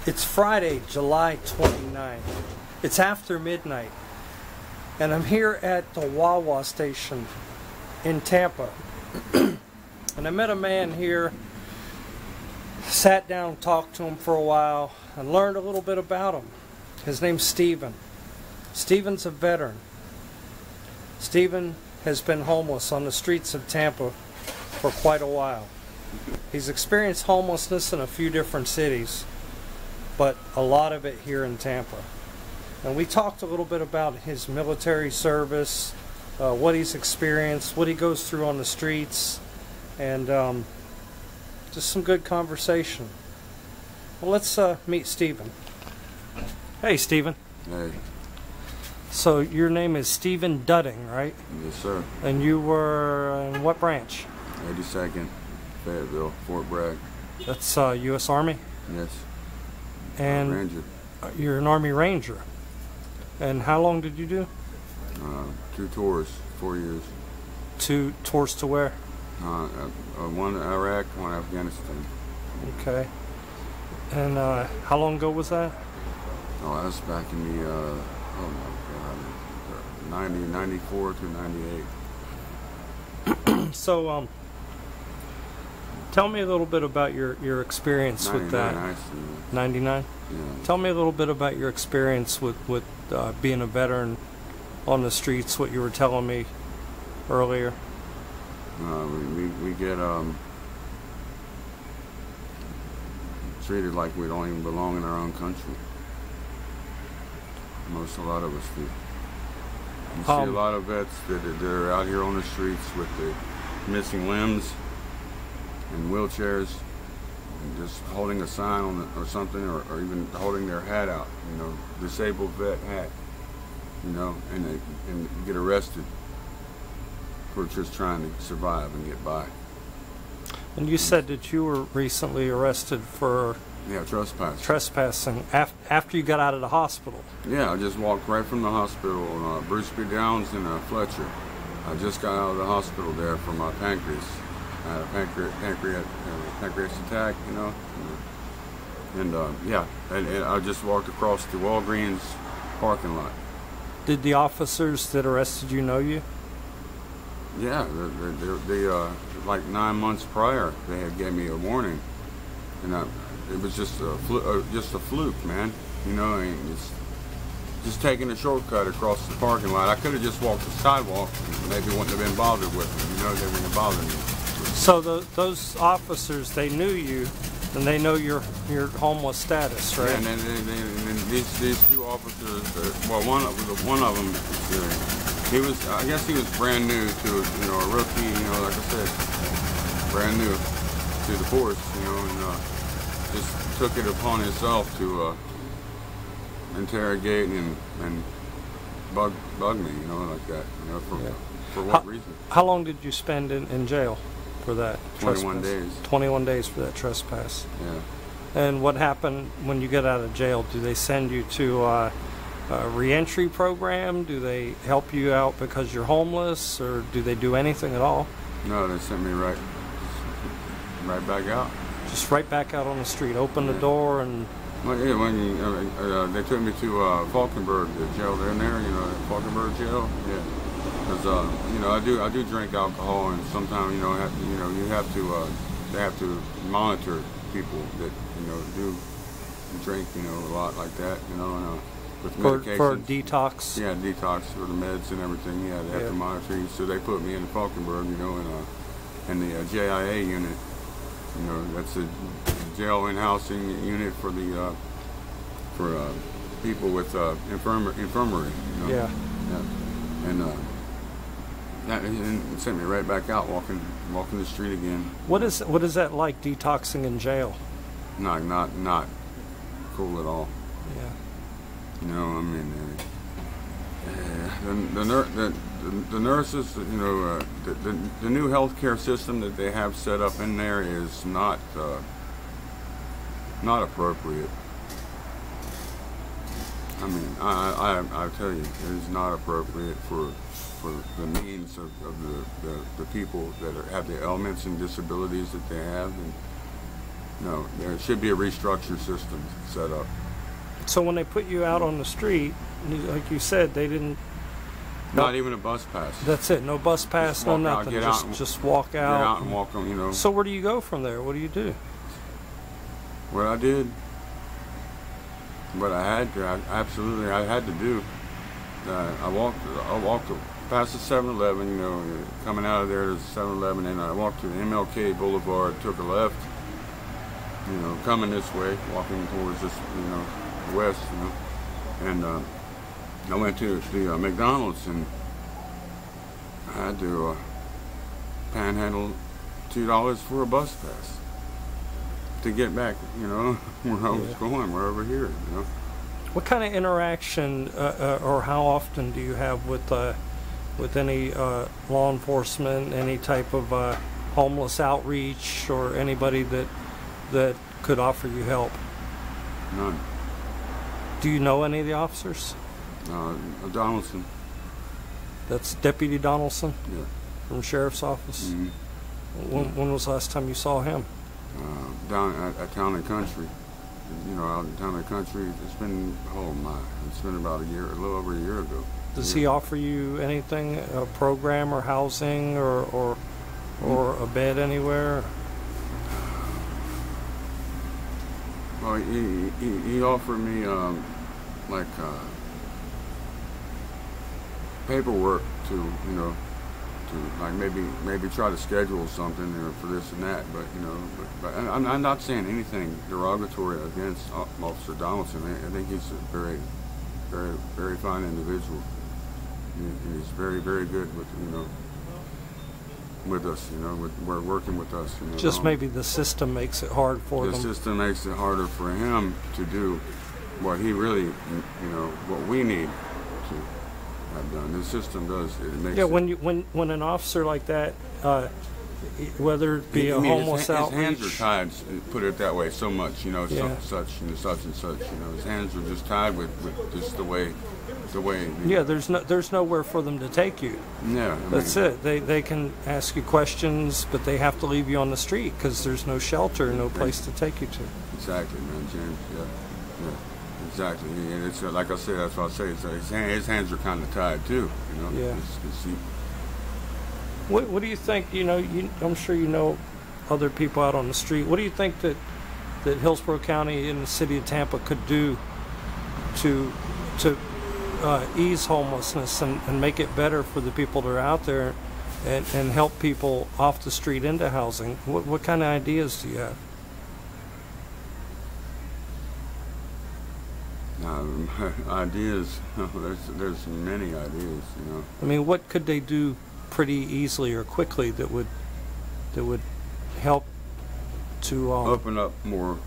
It's Friday, July 29th. It's after midnight, and I'm here at the Wawa station in Tampa. And I met a man here, sat down, talked to him for a while, and learned a little bit about him. His name's Steven. Steven's a veteran. Steven has been homeless on the streets of Tampa for quite a while. He's experienced homelessness in a few different cities, but a lot of it here in Tampa. And we talked a little bit about his military service, what he's experienced, what he goes through on the streets, and just some good conversation. Well, let's meet Steven. Hey, Steven. Hey. So your name is Steven Dudding, right? Yes, sir. And you were in what branch? 82nd, Fayetteville, Fort Bragg. That's U.S. Army? Yes. And Ranger. You're an Army Ranger. And how long did you do? 2 tours, 4 years. 2 tours to where? One Iraq, one Afghanistan. Okay. And how long ago was that? Oh, that was back in the, oh my God, 94 to 98. So, tell me a little bit about your experience with that. 99? Yeah. Tell me a little bit about your experience with being a veteran on the streets, what you were telling me earlier. We get treated like we don't even belong in our own country. A lot of us do. You see a lot of vets that are out here on the streets with the missing limbs and wheelchairs, and just holding a sign on it or something, or even holding their hat out, you know, disabled vet hat, you know, and get arrested for just trying to survive and get by. And you said that you were recently arrested for trespassing after you got out of the hospital. Yeah, I just walked right from the hospital on Bruce B. Downs and Fletcher. I just got out of the hospital there for my pancreas. I had a pancreas attack, you know. And yeah, and I just walked across the Walgreens parking lot. Did the officers that arrested you know you? Yeah, they like 9 months prior, they had gave me a warning, and it was just a fluke, man. You know, and it's just taking a shortcut across the parking lot. I could have just walked the sidewalk, and maybe wouldn't have been bothered with them. You know, they wouldn't have bothered me. So those officers, they knew you, and they know your homeless status, right? Yeah, and then these 2 officers, well, one of them, I guess he was brand new to, you know, a rookie, you know, like I said, brand new to the force, you know, and just took it upon himself to interrogate and bug me, you know, like that, you know, for what reason? How long did you spend in jail for that 21 trespass? days. 21 days for that trespass. Yeah. And what happened when you get out of jail? Do they send you to a re-entry program? Do they help you out because you're homeless, or do they do anything at all? No, they sent me right back out. Just right back out on the street. Open the door and. Well, yeah, when they took me to Falkenberg, the jail there, you know, Falkenberg jail. Yeah, because you know, I do drink alcohol, and sometimes you know, they have to monitor people that, you know, do drink, you know, a lot like that, you know, and with medications. For detox. Yeah, detox for the meds and everything. Yeah, they have to monitor you. So they put me in Falkenberg, you know, in the JIA unit. You know, that's a jail in-housing unit for the people with infirmary. You know? Yeah. And it sent me right back out, walking the street again. What is that like, detoxing in jail? Not cool at all. Yeah. You know, I mean, the nurses, you know, the new healthcare system that they have set up in there is not appropriate. I mean, I tell you, it is not appropriate for the needs of the people that have the ailments and disabilities that they have, No, there should be a restructure system set up. So when they put you out on the street, like you said, they didn't. Not even a bus pass. That's it. No bus pass, no nothing. Just walk out. Get out and walk them, you know. So where do you go from there? What do you do? What I did, what I had to, I had to do. I walked past the 7-Eleven, you know, coming out of there, there's a 7-Eleven, and I walked to the MLK Boulevard, took a left, you know, coming this way, walking towards this, you know, west, you know, and I went to the McDonald's, and I had to panhandle $2 for a bus pass to get back, you know, where I was going, we're over here, you know. What kind of interaction or how often do you have with any law enforcement, any type of homeless outreach, or anybody that could offer you help? None. Do you know any of the officers? Donaldson. That's Deputy Donaldson? Yeah. From the Sheriff's Office? Mm-hmm. When was the last time you saw him? Down at Town and Country. You know, out in Town and Country, it's been, oh my, it's been about a little over a year ago. Does he offer you anything, a program or housing or a bed anywhere? Well, he offered me like paperwork to, you know, to like maybe try to schedule something, you know, for this and that, but you know, but I'm not saying anything derogatory against Officer Donaldson. I think he's a very fine individual. He's very good with, you know, with us, you know, we're working with us. You know, just maybe the system makes it hard for them. The system makes it harder for him to do what he really, you know, what we need to have done. The system does. It makes. Yeah, when an officer like that, whether it be a homeless outreach, his hands are tied. Put it that way. So much, you know, yeah. such and such. You know, his hands are just tied with just the way. Yeah, there's nowhere for them to take you. Yeah, that's it. They can ask you questions, but they have to leave you on the street because there's no shelter, no place to take you to. Exactly, man, James. Yeah, exactly. And it's like I said, that's what I say. His hands are kind of tied too. You know. Yeah. What do you think? You know, I'm sure you know other people out on the street. What do you think that Hillsborough County and the city of Tampa could do to ease homelessness and make it better for the people that are out there and help people off the street into housing? What kind of ideas do you have? Ideas, there's many ideas, you know. I mean, what could they do pretty easily or quickly that would help to open up more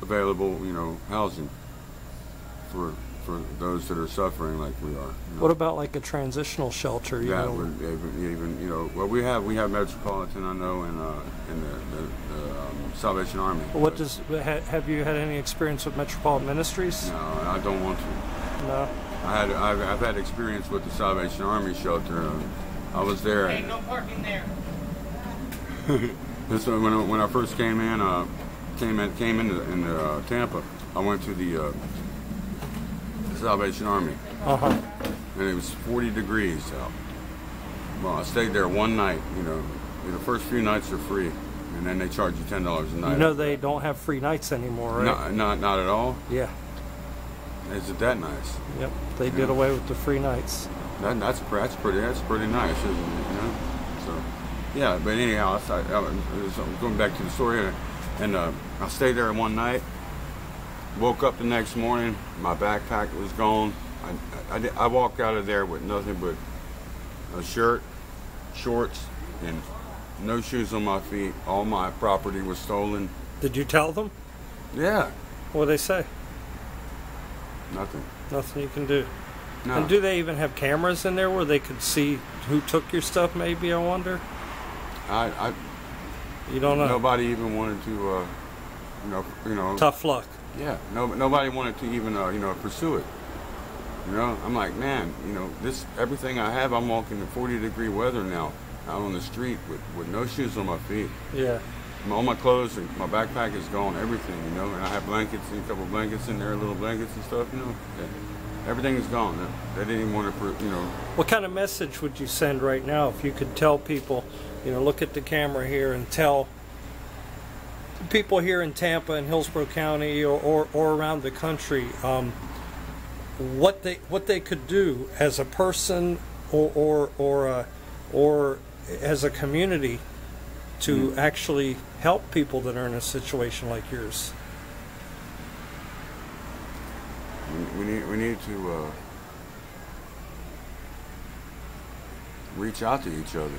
available, you know, housing for those that are suffering like we are. You know? What about like a transitional shelter? That would even, you know, well, we have Metropolitan, I know, and the Salvation Army. What does have you had any experience with Metropolitan Ministries? No, I don't want to. No. I've had experience with the Salvation Army shelter. I was there. Hey, no parking there. This when I first came into Tampa, I went to the Salvation Army, and it was 40 degrees out. Well, I stayed there one night. You know, the first few nights are free, and then they charge you $10 a night. You know they don't have free nights anymore, right? No, not at all. Yeah. Is it that nice? Yep, they did away with the free nights. That's pretty nice, isn't it? You know. So, yeah. But anyhow, going back to the story, and I stayed there one night. Woke up the next morning, my backpack was gone. I walked out of there with nothing but a shirt, shorts, and no shoes on my feet. All my property was stolen. Did you tell them? Yeah. What did they say? Nothing. Nothing you can do. No. And do they even have cameras in there where they could see who took your stuff, maybe, I wonder? You don't know? Nobody even wanted to, you know. Tough luck. Yeah, nobody wanted to even, you know, pursue it. You know, I'm like, man, you know, everything I have, I'm walking in 40-degree weather now, out on the street with no shoes on my feet. Yeah. all my clothes and my backpack is gone, everything, you know, and I have blankets and a couple blankets in there, little blankets and stuff, you know. Everything is gone. They didn't even want to, you know. What kind of message would you send right now if you could tell people, you know, look at the camera here and tell people here in Tampa and Hillsborough County or around the country what they could do as a person or as a community to actually help people that are in a situation like yours? We need to reach out to each other.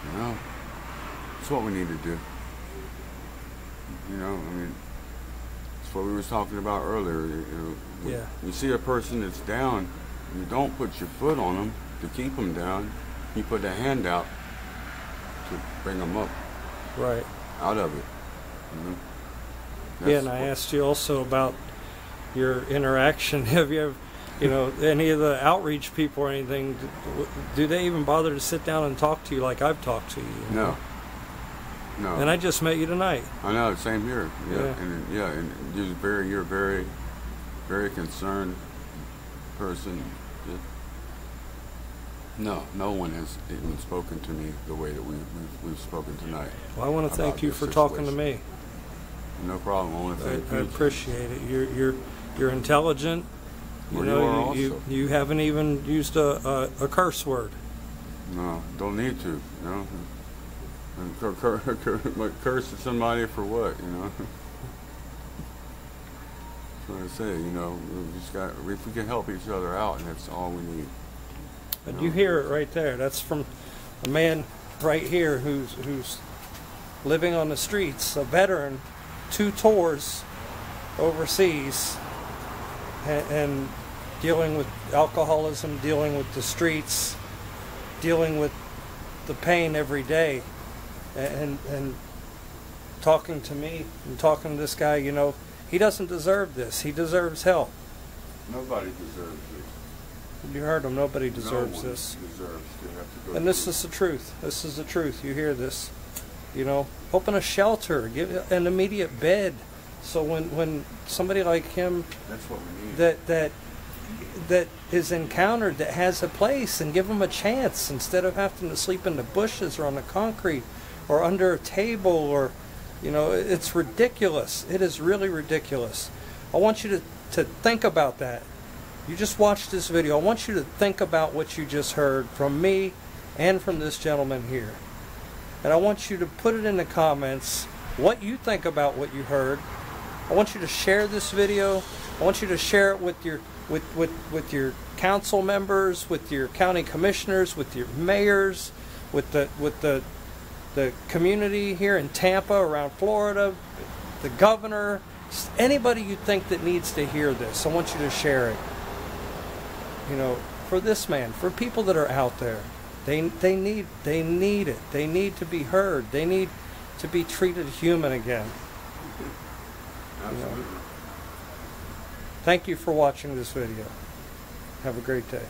You know, that's what we need to do. You know, I mean, it's what we were talking about earlier. You know, Yeah. You see a person that's down, you don't put your foot on them to keep them down. You put a hand out to bring them up. Right. Out of it. You know? Yeah, and I asked you also about your interaction. Have you ever, you know, any of the outreach people or anything, do they even bother to sit down and talk to you like I've talked to you? No. No. And I just met you tonight. I know, same here. Yeah. Yeah. And you're a very, very concerned person. No one has even spoken to me the way that we've spoken tonight. Well, I want to thank you for talking to me. No problem. I want to thank you. I appreciate it. You're intelligent. Well, you are also. You haven't even used a curse word. No, don't need to. No. And curse at somebody for what? You know. That's what I say. You know, if we can help each other out, and that's all we need. And you hear it right there. That's from a man right here who's living on the streets, a veteran, 2 tours overseas, and dealing with alcoholism, dealing with the streets, dealing with the pain every day, and talking to me and talking to this guy. You know, he doesn't deserve this. He deserves help. Nobody deserves this. You heard him. Nobody deserves this. Deserves to have to go and this is the truth. This is the truth. You hear this. You know, open a shelter, give an immediate bed, so when somebody like him, that's what we need. that is encountered, that has a place, and give them a chance instead of having to sleep in the bushes or on the concrete or under a table, or, you know, it's ridiculous. It is really ridiculous. I want you to think about that. You just watched this video. I want you to think about what you just heard from me and from this gentleman here. And I want you to put it in the comments what you think about what you heard. I want you to share this video. I want you to share it with your council members, with your county commissioners, with your mayors, with the community here in Tampa, around Florida, the governor, anybody you think that needs to hear this. I want you to share it. You know, for this man, for people that are out there. They need it. They need to be heard. They need to be treated human again. Absolutely. You know. Thank you for watching this video. Have a great day.